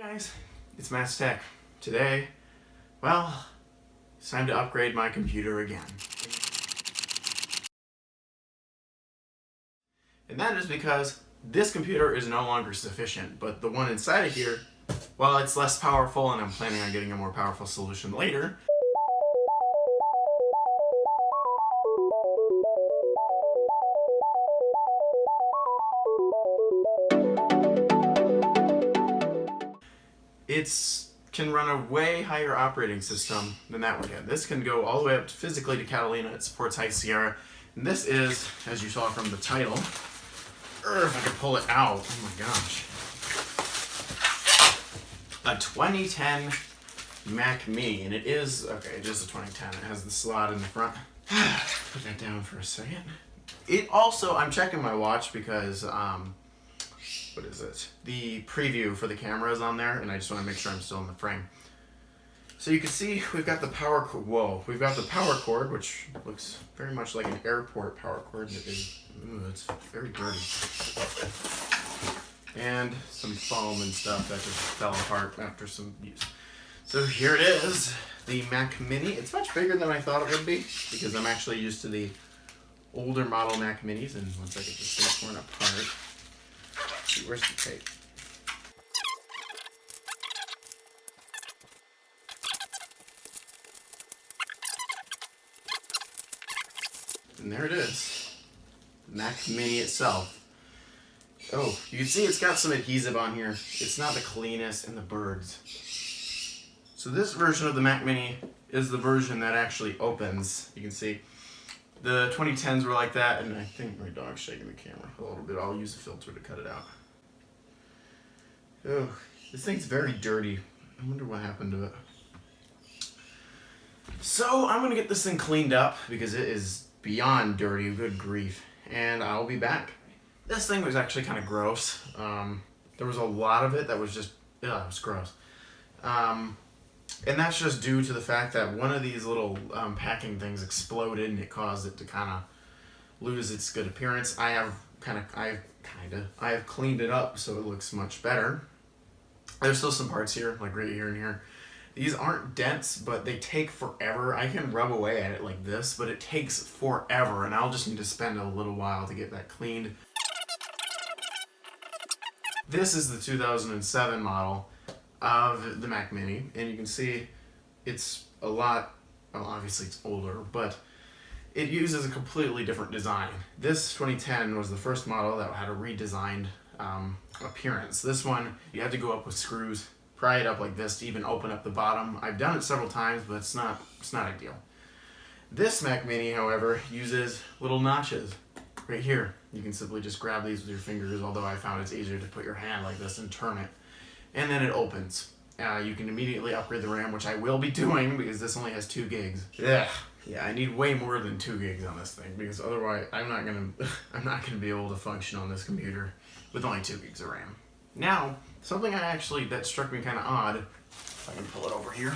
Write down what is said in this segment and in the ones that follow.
Guys, it's Matt's Tech. Today, well, it's time to upgrade my computer again. And that is because this computer is no longer sufficient, but the one inside of here, well, it's less powerful and I'm planning on getting a more powerful solution later. It can run a way higher operating system than that one can. This can go all the way up physically to Catalina. It supports High Sierra. And this is, as you saw from the title, if I could pull it out, oh my gosh, a 2010 Mac Mini. And it is, okay, it is a 2010. It has the slot in the front. Put that down for a second. It also, I'm checking my watch because, what is it? The preview for the camera is on there, and I just want to make sure I'm still in the frame. So you can see we've got the power cord. Whoa, we've got the power cord, which looks very much like an airport power cord. It's very dirty. And some foam and stuff that just fell apart after some use. So here it is, the Mac Mini. It's much bigger than I thought it would be because I'm actually used to the older model Mac Minis. And once I get this thing torn apart. Where's the tape? And there it is. The Mac Mini itself. Oh, you can see it's got some adhesive on here. It's not the cleanest in the birds. So this version of the Mac Mini is the version that actually opens. You can see the 2010s were like that, and I think my dog's shaking the camera a little bit. I'll use a filter to cut it out. Oh, this thing's very dirty. I wonder what happened to it. So I'm gonna get this thing cleaned up because it is beyond dirty, good grief. And I'll be back. This thing was actually kind of gross. There was a lot of it that was just, it was gross. And that's just due to the fact that one of these little packing things exploded and it caused it to kind of lose its good appearance. I have cleaned it up so it looks much better. There's still some parts here, like right here and here. These aren't dents, but they take forever. I can rub away at it like this, but it takes forever, and I'll just need to spend a little while to get that cleaned. This is the 2007 model of the Mac Mini, and you can see it's a lot, well, obviously it's older, but it uses a completely different design. This 2010 was the first model that had a redesigned appearance. This one, you have to go up with screws, pry it up like this to even open up the bottom. I've done it several times, but it's not ideal. This Mac Mini, however, uses little notches right here. You can simply just grab these with your fingers, although I found it's easier to put your hand like this and turn it. And then it opens. You can immediately upgrade the RAM, which I will be doing because this only has 2 gigs. Ugh. Yeah, I need way more than 2 gigs on this thing because otherwise I'm not gonna be able to function on this computer with only 2 gigs of RAM. Now, something that struck me kind of odd, if I can pull it over here.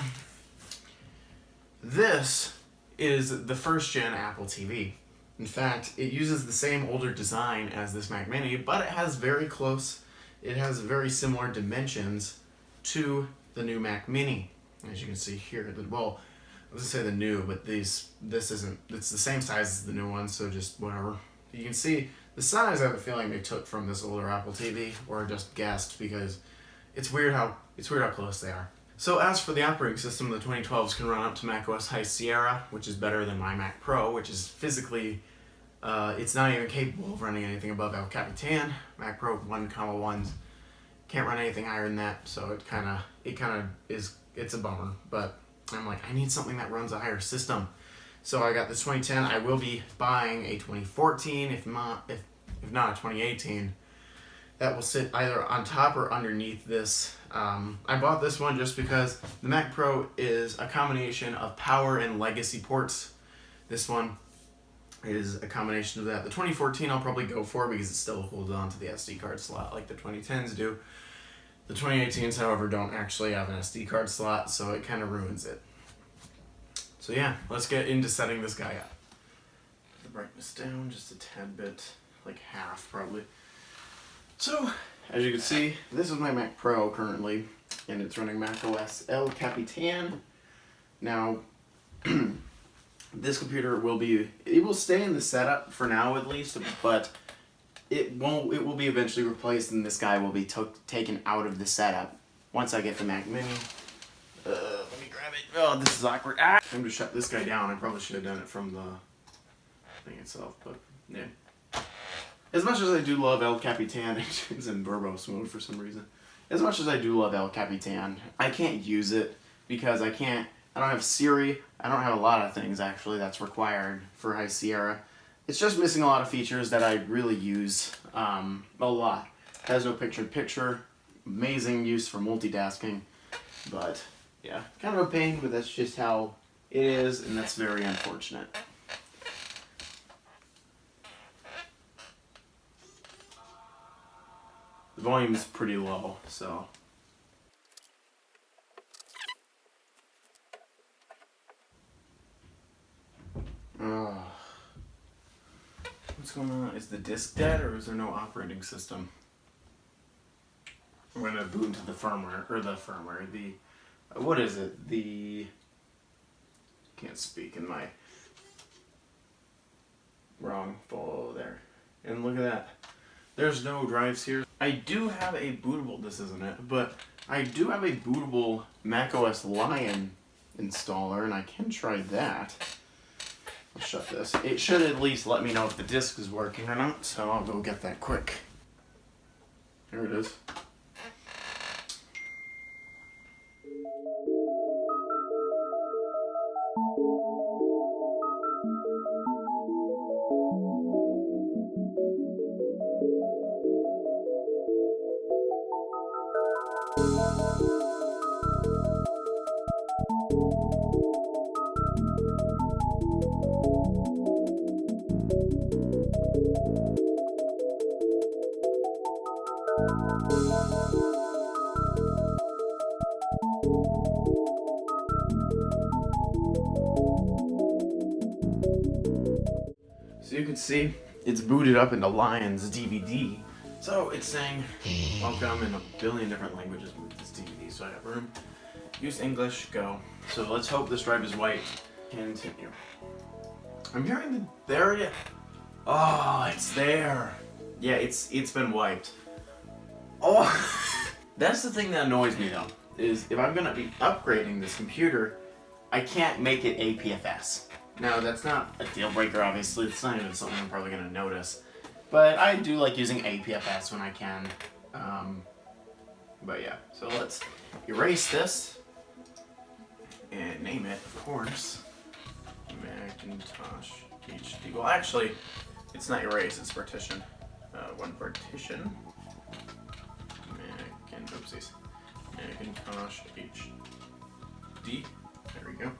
This is the first gen Apple TV. In fact, it uses the same older design as this Mac Mini, but it has very similar dimensions to the new Mac Mini. As you can see here, well, I was gonna say the new, but this isn't, it's the same size as the new one, so just whatever. You can see the size I have a feeling they took from this older Apple TV, or just guessed, because it's weird how close they are. So as for the operating system, the 2012s can run up to MacOS High Sierra, which is better than my Mac Pro, which is physically, it's not even capable of running anything above El Capitan. Mac Pro 1.1s can't run anything higher than that, so it's a bummer, but I'm like, I need something that runs a higher system. So I got this 2010. I will be buying a 2014, if not a 2018. That will sit either on top or underneath this. I bought this one just because the Mac Pro is a combination of power and legacy ports. This one is a combination of that. The 2014 I'll probably go for because it still holds on to the SD card slot like the 2010s do. The 2018s, however, don't actually have an SD card slot, so it kind of ruins it. So yeah, let's get into setting this guy up. Put the brightness down just a tad bit, like half probably. So, as you can see, this is my Mac Pro currently. and it's running macOS El Capitan. Now, this computer will stay in the setup for now at least, but it will be eventually replaced, and this guy will be taken out of the setup once I get the Mac Mini. Let me grab it. Oh, this is awkward. Time to shut this guy down. I probably should have done it from the thing itself, but yeah. As much as I do love El Capitan, it's in verbose mode for some reason. As much as I do love El Capitan, I can't use it because I don't have Siri. I don't have a lot of things actually that's required for High Sierra. It's just missing a lot of features that I really use a lot. It has no picture-in-picture, amazing use for multitasking, but yeah, kind of a pain, but that's just how it is, and that's very unfortunate. The volume is pretty low, so. What's going on? Is the disk dead, or is there no operating system? I'm gonna boot into the firmware, what is it? Can't speak in my wrong follow there. And look at that. There's no drives here. I do have a bootable, this isn't it, but I do have a bootable macOS Lion installer, and I can try that. I'll shut this. It should at least let me know if the disk is working or not, so I'll go get that quick. There it is. So you can see it's booted up into Lion's DVD. So it's saying, welcome in a billion different languages with this DVD. So I have room. Use English, go. So let's hope this drive is white. Continue. I'm hearing there it is. Oh, it's there. Yeah, it's been wiped. Oh, that's the thing that annoys me though, is if I'm gonna be upgrading this computer, I can't make it APFS. Now that's not a deal breaker, obviously. It's not even something I'm probably gonna notice, but I do like using APFS when I can. But yeah, so let's erase this and name it, of course, Macintosh HD. Well, actually, it's not erase, it's partition. One partition. Oopsies. Macintosh HD. There we go.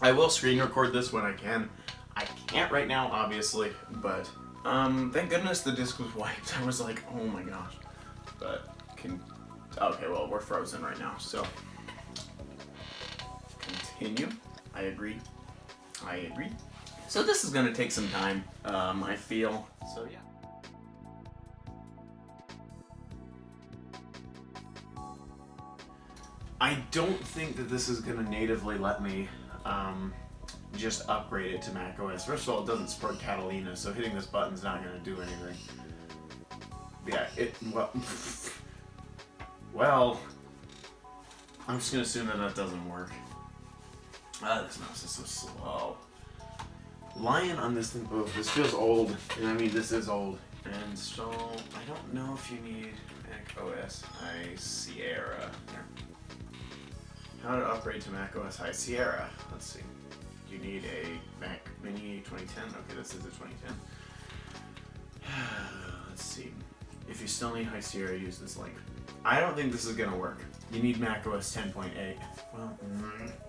I will screen record this when I can. I can't right now, obviously, but thank goodness the disk was wiped. I was like, oh my gosh. But okay, well, we're frozen right now, so continue. I agree. So this is gonna take some time, I feel. So yeah. I don't think that this is gonna natively let me just upgrade it to macOS. First of all, it doesn't support Catalina, so hitting this button's not gonna do anything. Yeah, well, I'm just gonna assume that doesn't work. This mouse is so slow. Lion on this thing, oh, this feels old, and I mean this is old. And so, I don't know if you need macOS High Sierra. Here. How to upgrade to macOS High Sierra. Let's see. You need a Mac Mini 2010. Okay, this is a 2010. Let's see. If you still need High Sierra, use this link. I don't think this is gonna work. You need macOS 10.8. Well,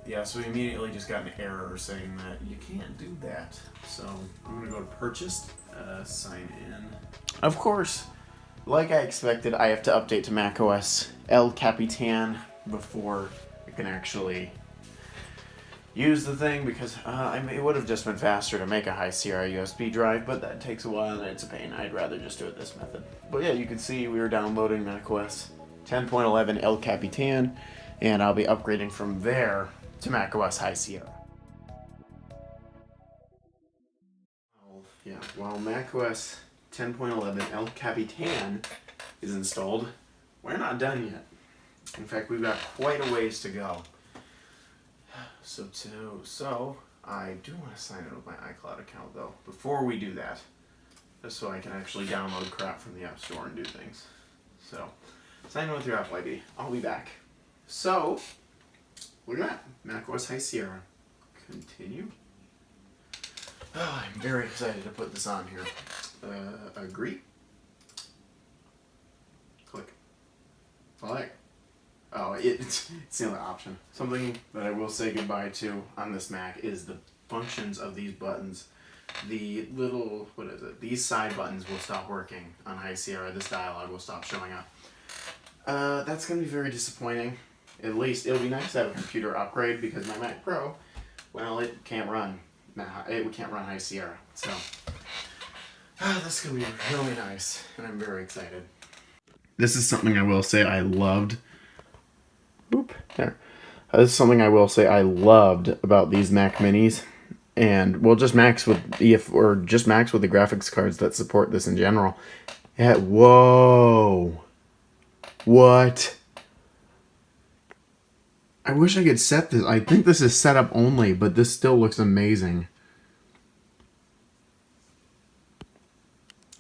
yeah, so we immediately just got an error saying that you can't do that. So I'm gonna go to purchased, sign in. Of course, like I expected, I have to update to macOS El Capitan before I can actually use the thing, because it would have just been faster to make a High Sierra USB drive, but that takes a while and it's a pain. I'd rather just do it this method. But yeah, you can see we were downloading macOS 10.11 El Capitan, and I'll be upgrading from there to macOS High Sierra. While macOS 10.11 El Capitan is installed, we're not done yet. In fact, we've got quite a ways to go. So I do want to sign in with my iCloud account though, before we do that, just so I can actually download crap from the App Store and do things. So, sign in with your Apple ID. I'll be back. So, look at that, macOS High Sierra. Continue. Oh, I'm very excited to put this on here. Agree. Click. Like. Oh, it's the only option. Something that I will say goodbye to on this Mac is the functions of these buttons. The little, these side buttons will stop working on High Sierra. This dialog will stop showing up. That's going to be very disappointing. At least, it'll be nice to have a computer upgrade because my Mac Pro, well, it can't run High Sierra. So, that's going to be really nice, and I'm very excited. This is something I will say I loved. This is something I will say I loved about these Mac Minis, and well, just Macs with just Macs with the graphics cards that support this in general. Whoa, what? I wish I could set this. I think this is setup only, but this still looks amazing.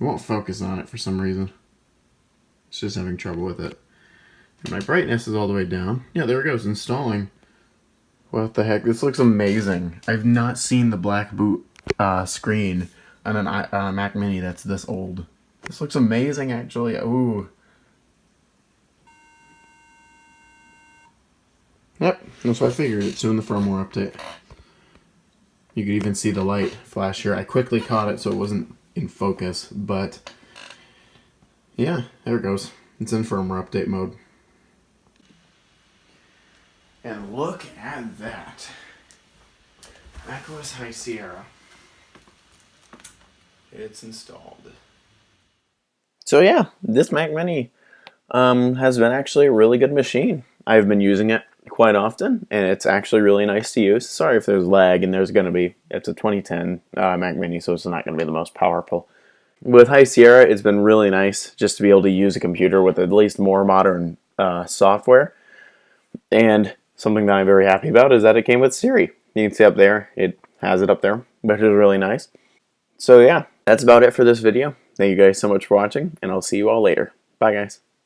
I won't focus on it for some reason. It's just having trouble with it. And my brightness is all the way down. Yeah, there it goes, installing. What the heck? This looks amazing. I've not seen the black boot screen on a Mac Mini that's this old. This looks amazing, actually. Ooh. Yep, that's what I figured. It's doing the firmware update. You could even see the light flash here. I quickly caught it so it wasn't in focus, but yeah, there it goes. It's in firmware update mode. And look at that. macOS High Sierra. It's installed. So yeah, this Mac Mini has been actually a really good machine. I've been using it quite often, and it's actually really nice to use. Sorry if there's lag, and there's going to be. It's a 2010 Mac Mini, so it's not going to be the most powerful. With High Sierra, it's been really nice just to be able to use a computer with at least more modern software. And something that I'm very happy about is that it came with Siri. You can see up there, it has it up there, which is really nice. So yeah, that's about it for this video. Thank you guys so much for watching, and I'll see you all later. Bye guys.